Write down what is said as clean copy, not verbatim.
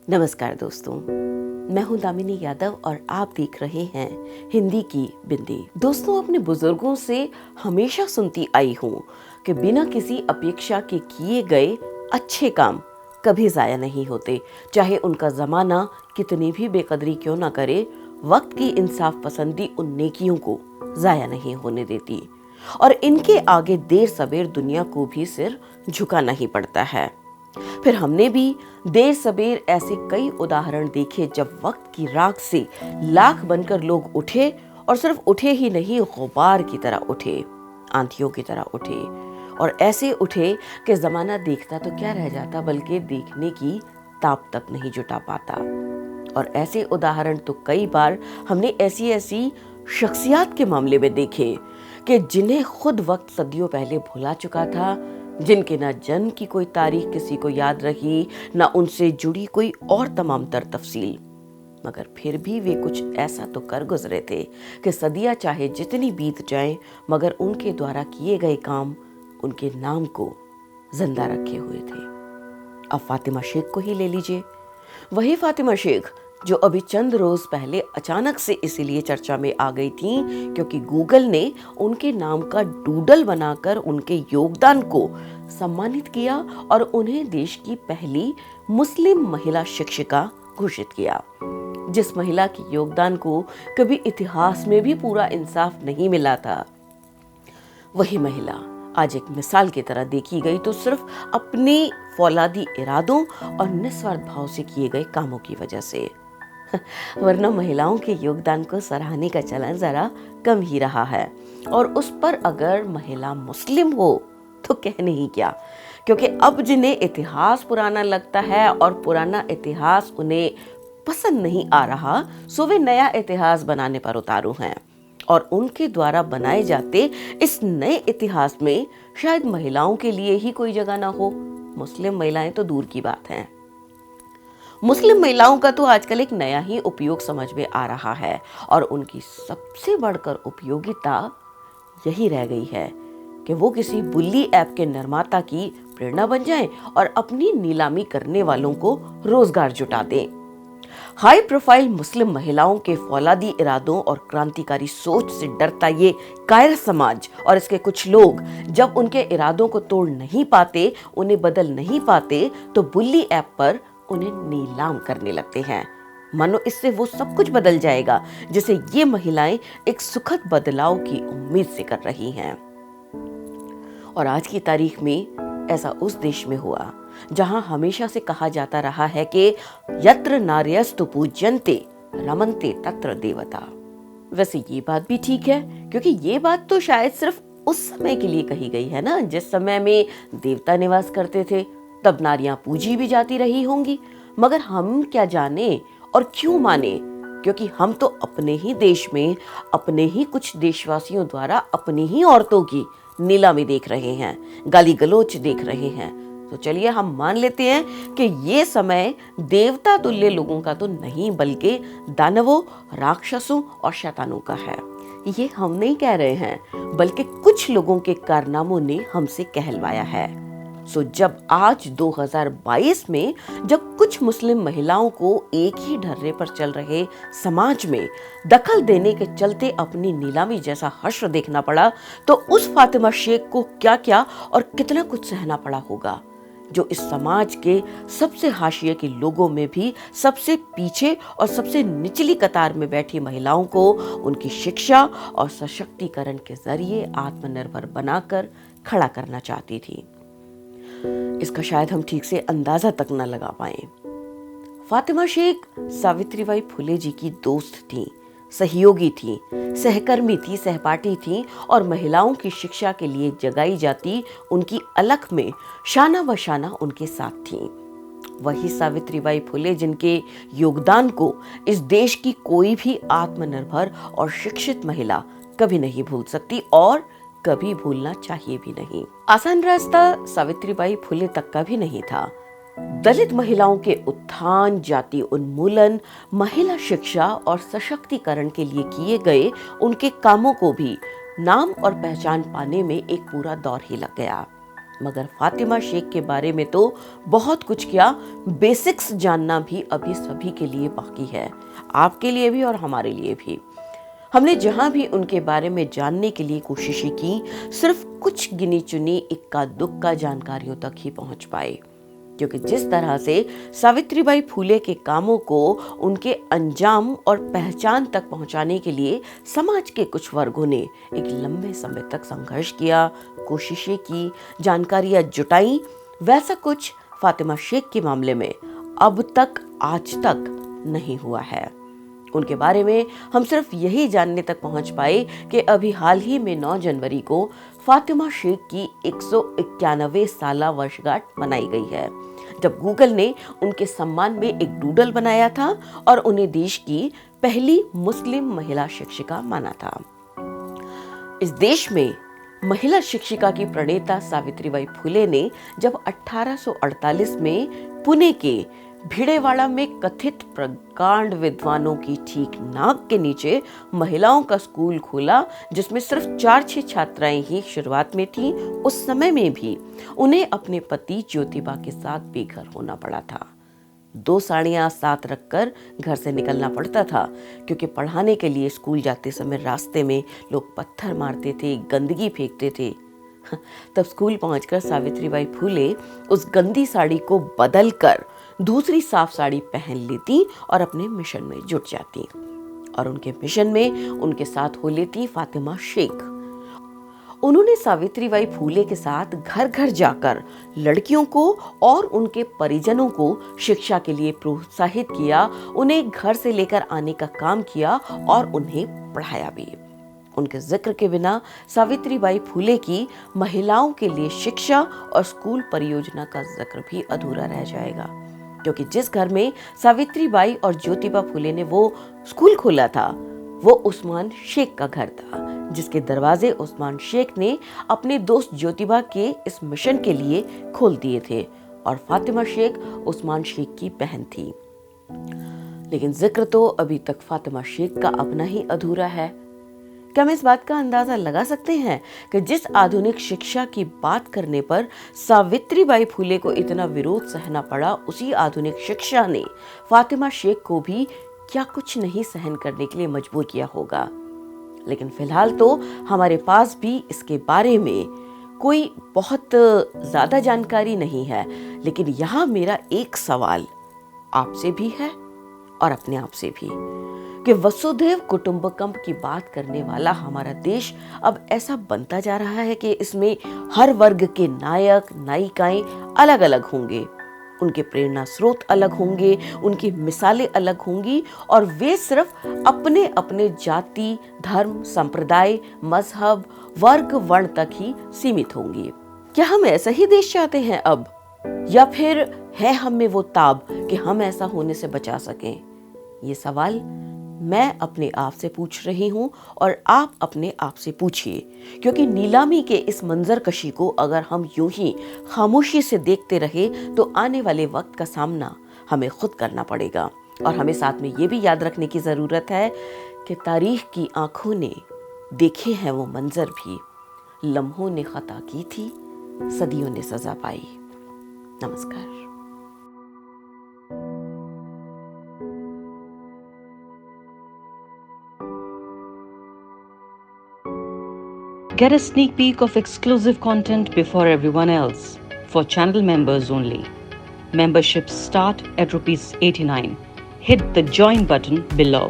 नमस्कार दोस्तों, मैं हूं दामिनी यादव और आप देख रहे हैं हिंदी की बिंदी। दोस्तों, अपने बुजुर्गों से हमेशा सुनती आई हूं कि बिना किसी अपेक्षा के किए गए अच्छे काम कभी जाया नहीं होते। चाहे उनका जमाना कितनी भी बेकदरी क्यों ना करे, वक्त की इंसाफ पसंदी उन नेकियों को जाया नहीं होने देती और इनके आगे देर सबेर दुनिया को भी सिर झुकाना ही पड़ता है। फिर हमने भी देर सबेर ऐसे कई उदाहरण देखे जब वक्त की राख से लाख बनकर लोग उठे और सिर्फ उठे ही नहीं, गुबार की तरह उठे, आंधियों की तरह उठे और ऐसे उठे कि जमाना देखता तो क्या रह जाता, बल्कि देखने की ताप तक नहीं जुटा पाता। और ऐसे उदाहरण तो कई बार हमने ऐसी शख्सियात के मामले में देखे कि जिन्हें खुद वक्त सदियों पहले भुला चुका था, जिनके ना जन्म की कोई तारीख किसी को याद रही, ना उनसे जुड़ी कोई और तमाम तर तफसील, मगर फिर भी वे कुछ ऐसा तो कर गुजरे थे कि सदियां चाहे जितनी बीत जाएं, मगर उनके द्वारा किए गए काम उनके नाम को जिंदा रखे हुए थे। अब फातिमा शेख को ही ले लीजिए। वही फातिमा शेख जो अभी चंद रोज पहले अचानक से इसीलिए चर्चा में आ गई थी क्योंकि गूगल ने उनके नाम का डूडल बनाकर उनके योगदान को सम्मानित किया और उन्हें देश की पहली मुस्लिम महिला शिक्षिका घोषित किया। जिस महिला के योगदान को कभी इतिहास में भी पूरा इंसाफ नहीं मिला था, वही महिला आज एक मिसाल की तरह देखी गई तो सिर्फ अपने फौलादी इरादों और निस्वार्थ भाव से किए गए कामों की वजह से। वरना महिलाओं के योगदान को सराहने का चलन जरा कम ही रहा है, और उस पर अगर महिला मुस्लिम हो तो कहने ही क्या, क्योंकि अब जिन्हें इतिहास पुराना लगता है और पुराना इतिहास उन्हें पसंद नहीं आ रहा, सो वे नया इतिहास बनाने पर उतारू हैं और उनके द्वारा बनाए जाते इस नए इतिहास में शायद महिलाओं के लिए ही कोई जगह ना हो। मुस्लिम महिलाएं तो दूर की बात है। मुस्लिम महिलाओं का तो आजकल एक नया ही उपयोग समझ में आ रहा है और उनकी सबसे बढ़कर उपयोगिता यही रह गई है कि वो किसी बुल्ली ऐप के निर्माता की प्रेरणा बन जाएं और अपनी नीलामी करने वालों को रोजगार जुटा दें। हाई प्रोफाइल मुस्लिम महिलाओं के फौलादी इरादों और क्रांतिकारी सोच से डरता ये कायर समाज और इसके कुछ लोग जब उनके इरादों को तोड़ नहीं पाते, उन्हें बदल नहीं पाते, तो बुल्ली ऐप पर उन्हें नीलाम करने लगते हैं, मानो इससे वो सब कुछ बदल जाएगा जिसे ये महिलाएं एक सुखद बदलाव की उम्मीद से कर रही हैं। और आज की तारीख में ऐसा उस देश में हुआ जहां हमेशा से कहा जाता रहा है कि यत्र नार्यस्तु पूज्यन्ते रमन्ते तत्र देवता। वैसे ये बात भी ठीक है, क्योंकि ये बात तो शायद सिर्फ उस समय के लिए कही गई है ना, जिस समय में देवता निवास करते थे, तब नारियां पूजी भी जाती रही होंगी। मगर हम क्या जाने और क्यों माने, क्योंकि हम तो अपने ही देश में अपने ही कुछ देशवासियों द्वारा अपनी ही औरतों की नीलामी देख रहे हैं, गाली गलोच देख रहे हैं। तो चलिए हम मान लेते हैं कि ये समय देवता तुल्य लोगों का तो नहीं, बल्कि दानवों, राक्षसों और शैतानों का है। ये हम नहीं कह रहे हैं, बल्कि कुछ लोगों के कारनामों ने हमसे कहलवाया है। सो जब आज 2022 में जब कुछ मुस्लिम महिलाओं को एक ही ढर्रे पर चल रहे समाज में दखल देने के चलते अपनी नीलामी जैसा हश्र देखना पड़ा, तो उस फातिमा शेख को क्या क्या और कितना कुछ सहना पड़ा होगा, जो इस समाज के सबसे हाशिए के लोगों में भी सबसे पीछे और सबसे निचली कतार में बैठी महिलाओं को उनकी शिक्षा और सशक्तिकरण के जरिए आत्मनिर्भर बनाकर खड़ा करना चाहती थी। इसका शायद हम ठीक से अंदाजा तक न लगा पाए। फातिमा शेख सावित्रीबाई फुले जी की दोस्त थी, सहयोगी थी, सहकर्मी थी, सहपाठी थी और महिलाओं की शिक्षा के लिए जगाई जाती उनकी अलख में शाना व शाना उनके साथ थी। वही सावित्रीबाई फुले जिनके योगदान को इस देश की कोई भी आत्मनिर्भर और शिक्षित महिला कभी नहीं भूल सकती और कभी भूलना चाहिए भी नहीं। आसान रास्ता सावित्रीबाई फुले तक का भी नहीं था। दलित महिलाओं के उत्थान, जाति उन्मूलन, महिला शिक्षा और सशक्तिकरण के लिए किए गए उनके कामों को भी नाम और पहचान पाने में एक पूरा दौर ही लग गया। मगर फातिमा शेख के बारे में तो बहुत कुछ क्या, बेसिक्स जानना भी अभी सभी के लिए बाकी है, आपके लिए भी और हमारे लिए भी। हमने जहां भी उनके बारे में जानने के लिए कोशिशें की, सिर्फ कुछ गिनी चुनी इक्का दुक्का जानकारियों तक ही पहुंच पाए, क्योंकि जिस तरह से सावित्रीबाई फूले के कामों को उनके अंजाम और पहचान तक पहुंचाने के लिए समाज के कुछ वर्गों ने एक लंबे समय तक संघर्ष किया, कोशिशें की, जानकारियां जुटाई, वैसा कुछ फातिमा शेख के मामले में अब तक आज तक नहीं हुआ है। उनके बारे में हम सिर्फ यही जानने तक पहुंच पाए कि अभी हाल ही में 9 जनवरी को फातिमा शेख की 191 साला वर्षगांठ मनाई गई है, जब गूगल ने उनके सम्मान में एक डूडल बनाया था और उन्हें देश की पहली मुस्लिम महिला शिक्षिका माना था। इस देश में महिला शिक्षिका की प्रणेता सावित्रीबाई फुले ने जब 1848 में पुणे के भिड़ेवाड़ा में कथित प्रकांड विद्वानों की ठीक नाक के नीचे महिलाओं का स्कूल खोला, जिसमें सिर्फ 4-6 छात्राएं ही शुरुआत में थीं, उस समय में भी उन्हें अपने पति ज्योतिबा के साथ बेघर होना पड़ा था। 2 साड़ियां साथ रखकर घर से निकलना पड़ता था, क्योंकि पढ़ाने के लिए स्कूल जाते समय रास्ते में लोग पत्थर मारते थे, गंदगी फेंकते थे। तब स्कूल पहुंचकर सावित्रीबाई फूले उस गंदी साड़ी को बदलकर दूसरी साफ साड़ी पहन लेती और अपने मिशन में जुट जाती, और उनके मिशन में उनके साथ हो लेती फातिमा शेख। उन्होंने सावित्रीबाई फूले के साथ घर घर जाकर लड़कियों को और उनके परिजनों को शिक्षा के लिए प्रोत्साहित किया, उन्हें घर से लेकर आने का काम किया और उन्हें पढ़ाया भी। उनके जिक्र के बिना सावित्रीबाई फूले की महिलाओं के लिए शिक्षा और स्कूल परियोजना का जिक्र भी अधूरा रह जाएगा, क्योंकि जिस घर में सावित्रीबाई और ज्योतिबा फूले ने वो स्कूल खोला था, वो उस्मान शेख का घर था, जिसके दरवाजे उस्मान शेख ने अपने दोस्त ज्योतिबा के इस मिशन के लिए खोल दिए थे, और फातिमा शेख उस्मान शेख की बहन थी। लेकिन जिक्र तो अभी तक फातिमा शेख का अपना ही अधूरा है। क्या हम इस बात का अंदाजा लगा सकते हैं कि जिस आधुनिक शिक्षा की बात करने पर सावित्रीबाई फूले को इतना विरोध सहना पड़ा, उसी आधुनिक शिक्षा ने फातिमा शेख को भी क्या कुछ नहीं सहन करने के लिए मजबूर किया होगा। लेकिन फिलहाल तो हमारे पास भी इसके बारे में कोई बहुत ज्यादा जानकारी नहीं है। लेकिन यहाँ मेरा एक सवाल आपसे भी है और अपने आप से भी, कि वसुधैव कुटुंबकम की बात करने वाला हमारा देश अब ऐसा बनता जा रहा है कि इसमें हर वर्ग के नायक नायिकाएं अलग अलग होंगे, उनके प्रेरणा स्रोत अलग होंगे, उनकी मिसालें अलग होंगी, और वे सिर्फ अपने अपने जाति, धर्म, संप्रदाय, मजहब, वर्ग, वर्ण तक ही सीमित होंगी। क्या हम ऐसा ही देश चाहते हैं अब, या फिर है हम में वो ताब कि हम ऐसा होने से बचा सकें? ये सवाल मैं अपने आप से पूछ रही हूँ और आप अपने आप से पूछिए, क्योंकि नीलामी के इस मंजर कशी को अगर हम यूं ही खामोशी से देखते रहे तो आने वाले वक्त का सामना हमें खुद करना पड़ेगा। और हमें साथ में ये भी याद रखने की ज़रूरत है कि तारीख की आंखों ने देखे हैं वो मंजर भी, लम्हों ने खता की थी, सदियों ने सजा पाई। नमस्कार। Get a sneak peek of exclusive content before everyone else for channel members only. Memberships start at ₹89. Hit the join button below.